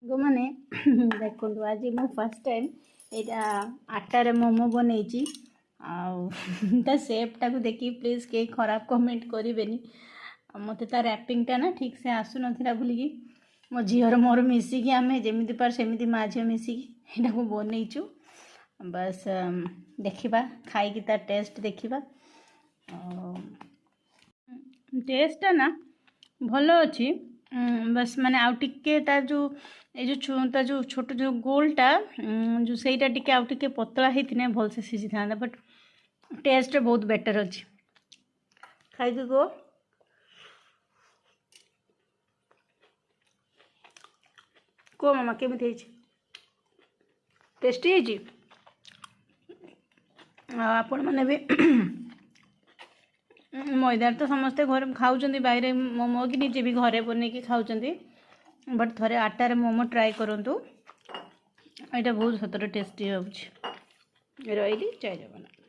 मैंने देखो आज मो फर्स्ट टाइम यहाँ आटार मोमो बनई ता सेपटा को देखिए प्लीज कई खराब कमेंट करें मत ता रैपिंगटा ना ठीक से आसु ना बोलिकी मो झीर मोर मिसिकी आम जमी पार सेमती माँ झी मिसिकी यहाँ को बनईचु बस देखा खाई तार टेस्ट देखा टेस्टा ना भल अच्छी बस माने आउ टिके तार जो ये जो छोट जो गोलटा जो सहीटा टिके आउ टिके पतला होती भल से सीझी था बट टेस्ट बहुत बेटर अच्छी खाई गो को मामा केमी टेस्टी है आपण मैंने भी मैदार तो समस्ते घर खाऊँ बाहर मोमो कि निजे भी घरे बनई खाऊँ बट थोड़े आटार मोमो ट्राए करूँ यहाँ बहुत सतर टेस्टी हो रही जय जगन्नाथ।